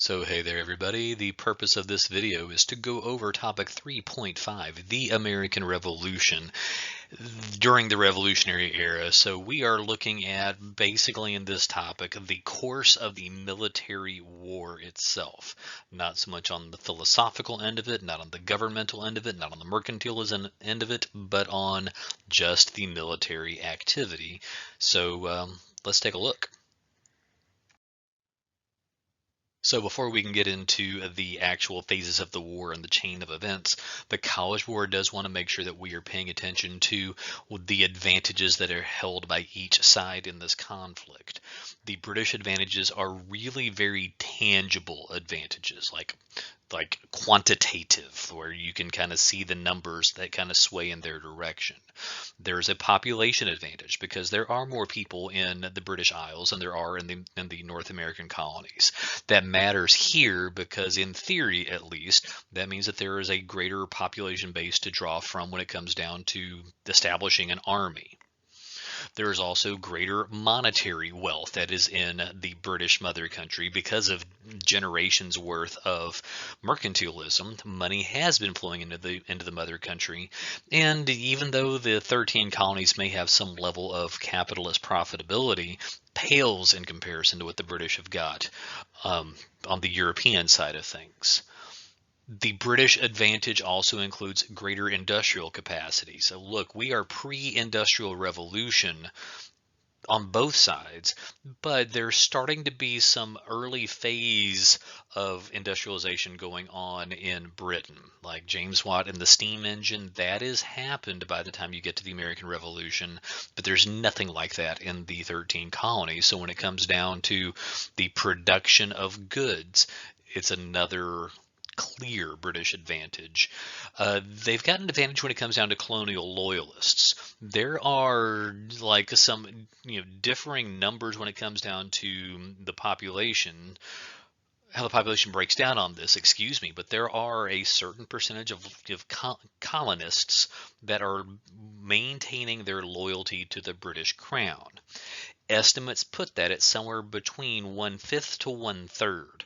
So hey there everybody, the purpose of this video is to go over topic 3.5, the American Revolution during the Revolutionary Era. So we are looking at, basically in this topic, the course of the military war itself. Not so much on the philosophical end of it, not on the governmental end of it, not on the mercantilism end of it, but on just the military activity. So let's take a look. So before we can get into the actual phases of the war and the chain of events, the College Board does want to make sure that we are paying attention to the advantages that are held by each side in this conflict. The British advantages are really very tangible advantages, like quantitative, where you can kind of see the numbers that kind of sway in their direction. There's a population advantage because there are more people in the British Isles than there are in the North American colonies. That matters here because, in theory at least, that means that there is a greater population base to draw from when it comes down to establishing an army. There is also greater monetary wealth that is in the British mother country because of generations worth of mercantilism. Money has been flowing into the mother country, and even though the 13 colonies may have some level of capitalist profitability, pales in comparison to what the British have got on the European side of things. The British advantage also includes greater industrial capacity. So look, we are pre-industrial revolution on both sides, but there's starting to be some early phase of industrialization going on in Britain, like James Watt and the steam engine. That has happened by the time you get to the American Revolution, but there's nothing like that in the 13 colonies. So when it comes down to the production of goods, it's another clear British advantage. They've got an advantage when it comes down to colonial loyalists. There are like some differing numbers when it comes down to the population, how the population breaks down on this, excuse me, but there are a certain percentage of colonists that are maintaining their loyalty to the British Crown. Estimates put that at somewhere between 1/5 to 1/3.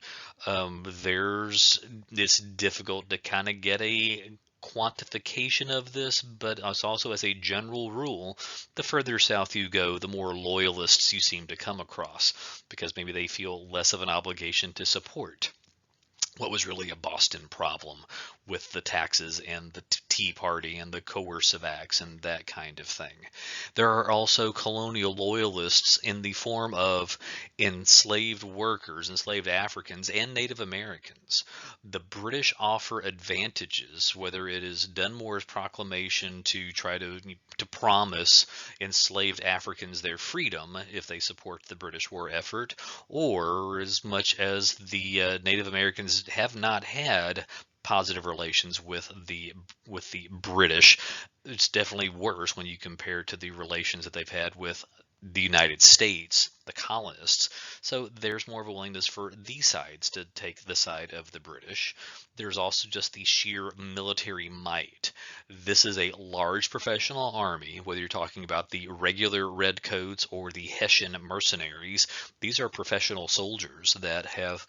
It's difficult to kind of get a quantification of this, but it's also, as a general rule, the further south you go, the more loyalists you seem to come across, because maybe they feel less of an obligation to support what was really a Boston problem with the taxes and the Tea Party and the coercive acts and that kind of thing. There are also colonial loyalists in the form of enslaved workers, enslaved Africans, and Native Americans. The British offer advantages, whether it is Dunmore's proclamation to try to promise enslaved Africans their freedom if they support the British war effort, or as much as the Native Americans have not had positive relations with the British. It's definitely worse when you compare to the relations that they've had with the United States, the colonists. So there's more of a willingness for these sides to take the side of the British. There's also just the sheer military might. This is a large professional army, whether you're talking about the regular redcoats or the Hessian mercenaries. These are professional soldiers that have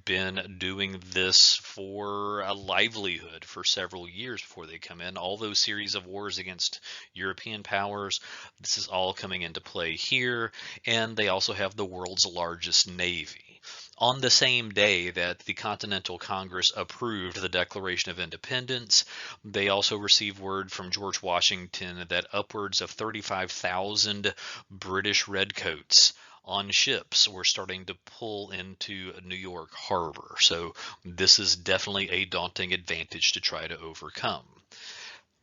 been doing this for a livelihood for several years before they come in. All those series of wars against European powers, this is all coming into play here, and they also have the world's largest navy. On the same day that the Continental Congress approved the Declaration of Independence, they also received word from George Washington that upwards of 35,000 British redcoats on ships were starting to pull into New York Harbor. So this is definitely a daunting advantage to try to overcome.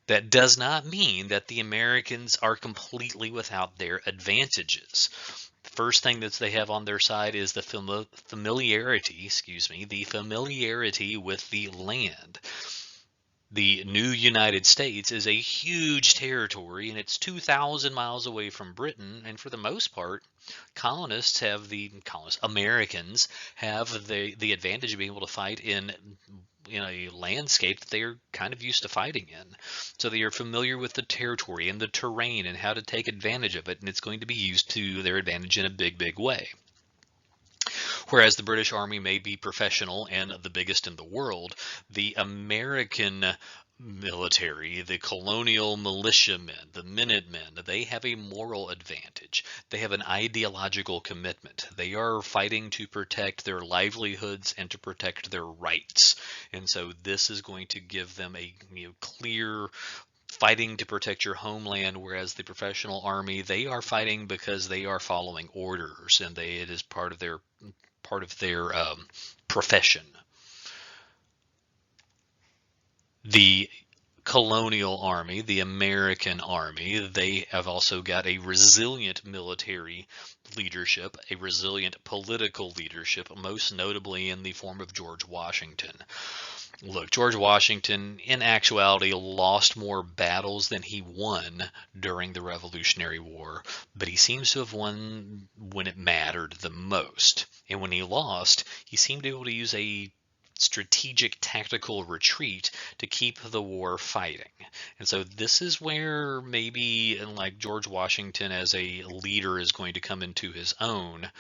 That does not mean that the Americans are completely without their advantages. The first thing that they have on their side is the familiarity with the land. The new United States is a huge territory, and it's 2,000 miles away from Britain, and for the most part, Americans have the advantage of being able to fight in a landscape that they are kind of used to fighting in. So they are familiar with the territory and the terrain and how to take advantage of it, and it's going to be used to their advantage in a big, big way. Whereas the British Army may be professional and the biggest in the world, the American military, the colonial militiamen, the Minutemen, they have a moral advantage. They have an ideological commitment. They are fighting to protect their livelihoods and to protect their rights. And so this is going to give them a clear fighting to protect your homeland, whereas the professional army, they are fighting because they are following orders and it is part of their profession. The colonial army, the American army, they have also got a resilient military leadership, a resilient political leadership, most notably in the form of George Washington. Look, George Washington, in actuality, lost more battles than he won during the Revolutionary War, but he seems to have won when it mattered the most. And when he lost, he seemed able to use a strategic tactical retreat to keep the war fighting. And so this is where maybe like George Washington as a leader is going to come into his own.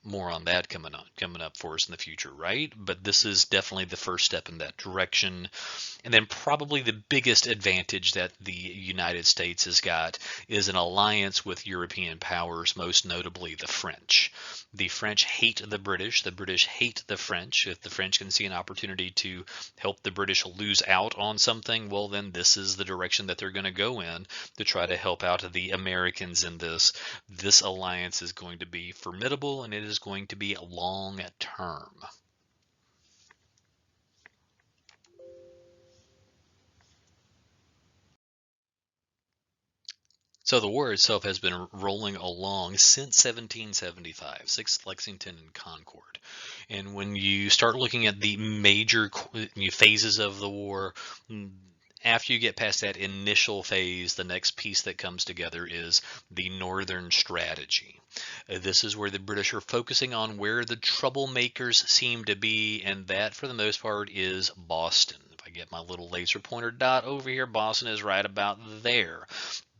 More on that coming up for us in the future, right? But this is definitely the first step in that direction. And then probably the biggest advantage that the United States has got is an alliance with European powers, most notably the French. The French hate the British hate the French. If the French can see an opportunity to help the British lose out on something, well, then this is the direction that they're going to go in to try to help out the Americans in this. This alliance is going to be formidable, and it is going to be long term. So the war itself has been rolling along since 1775, 6th Lexington and Concord. And when you start looking at the major phases of the war, after you get past that initial phase, the next piece that comes together is the Northern Strategy. This is where the British are focusing on where the troublemakers seem to be, and that, for the most part, is Boston. If I get my little laser pointer dot over here, Boston is right about there.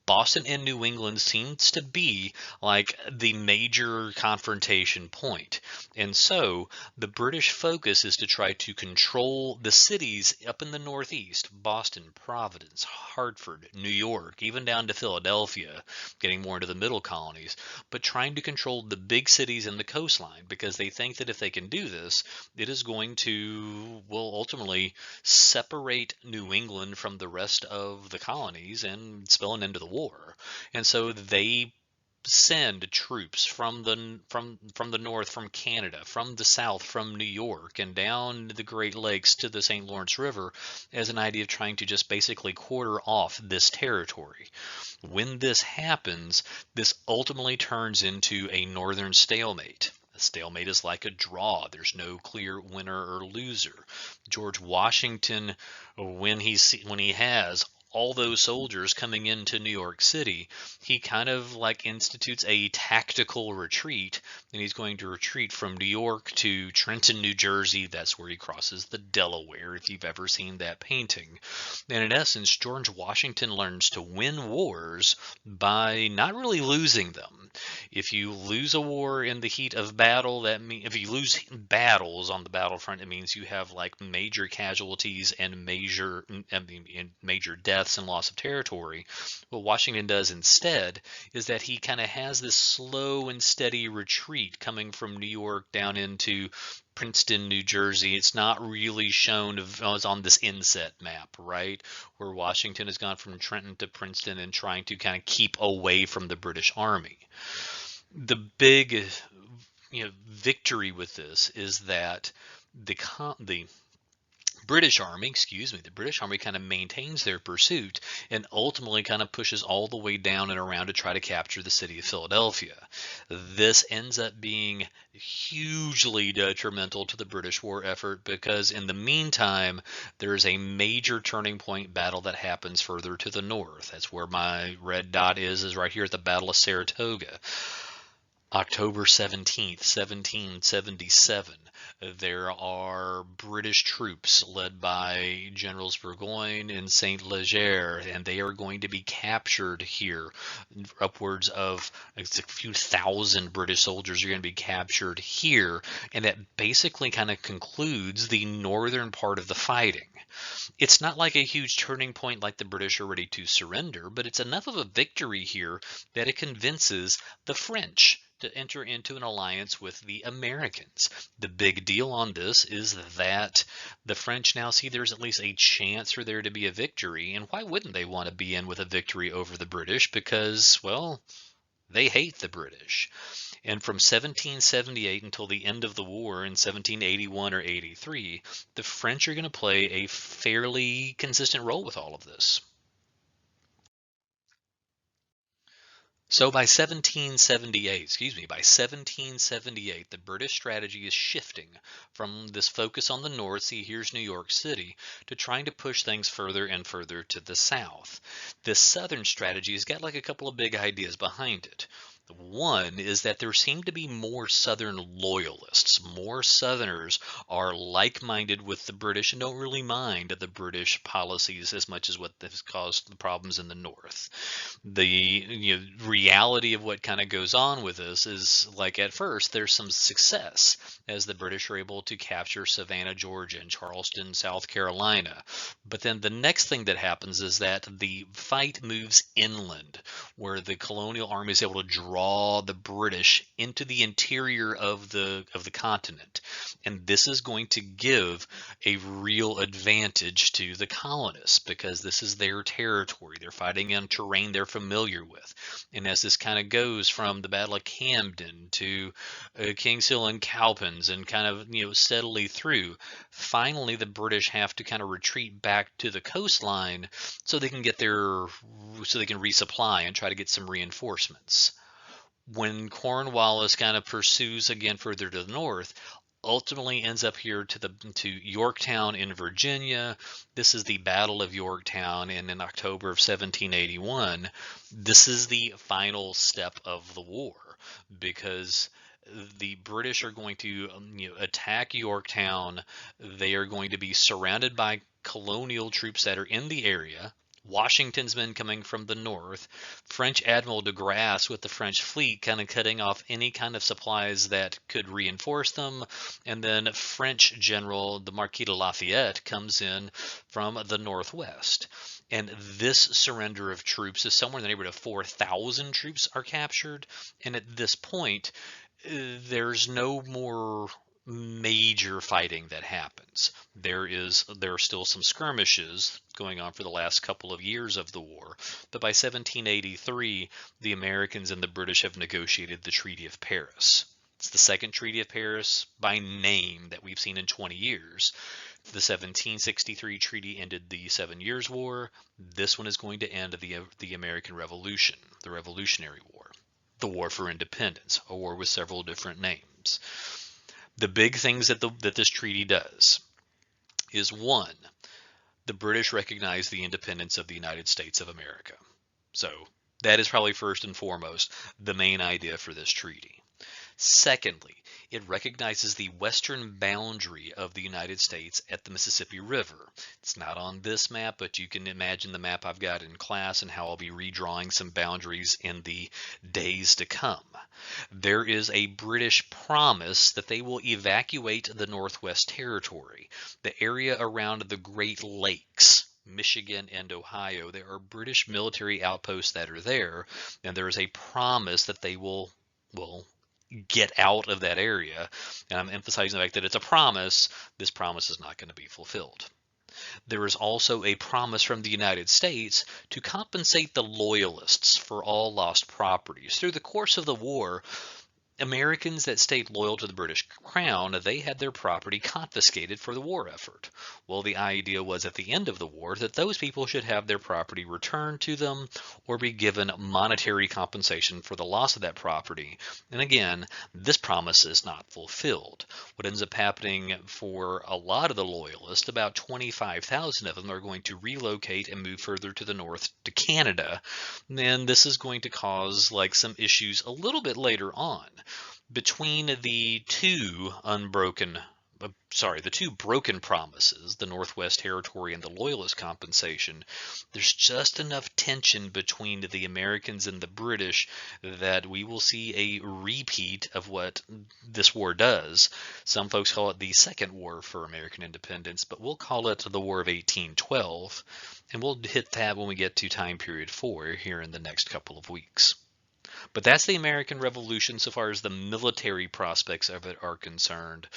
Boston and New England seems to be like the major confrontation point. And so the British focus is to try to control the cities up in the Northeast, Boston, Providence, Hartford, New York, even down to Philadelphia, getting more into the middle colonies, but trying to control the big cities and the coastline because they think that if they can do this, it is going to, well, ultimately separate New England from the rest of the colonies and spell an end to the war. And so they send troops from the north, from Canada, from the south, from New York, and down the Great Lakes to the St. Lawrence River as an idea of trying to just basically quarter off this territory. When this happens, this ultimately turns into a northern stalemate. A stalemate is like a draw. There's no clear winner or loser. George Washington, when he has all those soldiers coming into New York City, he kind of like institutes a tactical retreat, and he's going to retreat from New York to Trenton, New Jersey. That's where he crosses the Delaware, if you've ever seen that painting. And in essence, George Washington learns to win wars by not really losing them. If you lose a war in the heat of battle, that means if you lose battles on the battlefront, it means you have like major casualties and major deaths and loss of territory. What Washington does instead is that he kind of has this slow and steady retreat coming from New York down into Princeton, New Jersey. It's not really shown as on this inset map, right? Where Washington has gone from Trenton to Princeton and trying to kind of keep away from the British Army. The big victory with this is that the British Army, the British Army kind of maintains their pursuit and ultimately kind of pushes all the way down and around to try to capture the city of Philadelphia. This ends up being hugely detrimental to the British war effort because in the meantime, there is a major turning point battle that happens further to the north. That's where my red dot is right here at the Battle of Saratoga. October 17th, 1777, there are British troops led by Generals Burgoyne and St. Leger, and they are going to be captured here. Upwards of a few thousand British soldiers are going to be captured here, and that basically kind of concludes the northern part of the fighting. It's not like a huge turning point like the British are ready to surrender, but it's enough of a victory here that it convinces the French to enter into an alliance with the Americans. The big deal on this is that the French now see there's at least a chance for there to be a victory, and why wouldn't they want to be in with a victory over the British? Because, well, they hate the British. And from 1778 until the end of the war in 1781 or 83, the French are going to play a fairly consistent role with all of this. So by 1778, the British strategy is shifting from this focus on the north, see here's New York City, to trying to push things further and further to the south. This southern strategy has got like a couple of big ideas behind it. One is that there seem to be more Southern loyalists. More Southerners are like-minded with the British and don't really mind the British policies as much as what has caused the problems in the North. The reality of what kind of goes on with this is, like, at first there's some success as the British are able to capture Savannah, Georgia, and Charleston, South Carolina. But then the next thing that happens is that the fight moves inland, where the colonial army is able to draw the British into the interior of the continent. And this is going to give a real advantage to the colonists because this is their territory. They're fighting on terrain they're familiar with. And as this kind of goes from the Battle of Camden to Kings Hill and Cowpens and kind of steadily through, finally the British have to kind of retreat back to the coastline so they can resupply and try to get some reinforcements. When Cornwallis kind of pursues again further to the north, ultimately ends up here to Yorktown in Virginia. This is the Battle of Yorktown, and in October of 1781, this is the final step of the war because the British are going to attack Yorktown. They are going to be surrounded by colonial troops that are in the area. Washington's men coming from the north, French Admiral de Grasse with the French fleet kind of cutting off any kind of supplies that could reinforce them, and then French General the Marquis de Lafayette comes in from the northwest. And this surrender of troops is somewhere in the neighborhood of 4,000 troops are captured, and at this point, there's no more major fighting that happens. There are still some skirmishes going on for the last couple of years of the war, but by 1783, the Americans and the British have negotiated the Treaty of Paris. It's the second Treaty of Paris by name that we've seen in 20 years. The 1763 treaty ended the Seven Years' War. This one is going to end the American Revolution, the Revolutionary War, the War for Independence, a war with several different names. The big things that this treaty does is, one, the British recognize the independence of the United States of America. So that is probably first and foremost the main idea for this treaty. Secondly, it recognizes the western boundary of the United States at the Mississippi River. It's not on this map, but you can imagine the map I've got in class and how I'll be redrawing some boundaries in the days to come. There is a British promise that they will evacuate the Northwest Territory, the area around the Great Lakes, Michigan and Ohio. There are British military outposts that are there, and there is a promise that they will get out of that area. And I'm emphasizing the fact that it's a promise. This promise is not going to be fulfilled. There is also a promise from the United States to compensate the loyalists for all lost properties. Through the course of the war, Americans that stayed loyal to the British Crown, they had their property confiscated for the war effort. Well, the idea was at the end of the war that those people should have their property returned to them or be given monetary compensation for the loss of that property. And again, this promise is not fulfilled. What ends up happening for a lot of the loyalists, about 25,000 of them are going to relocate and move further to the north to Canada. And this is going to cause like some issues a little bit later on between the the two broken promises, the Northwest Territory and the Loyalist compensation. There's just enough tension between the Americans and the British that we will see a repeat of what this war does. Some folks call it the Second War for American Independence, but we'll call it the War of 1812, and we'll hit that when we get to time period 4 here in the next couple of weeks. But that's the American Revolution so far as the military prospects of it are concerned.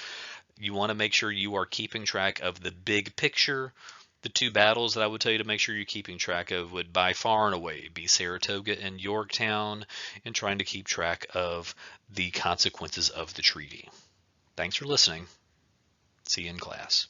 You want to make sure you are keeping track of the big picture. The two battles that I would tell you to make sure you're keeping track of would by far and away be Saratoga and Yorktown, and trying to keep track of the consequences of the treaty. Thanks for listening. See you in class.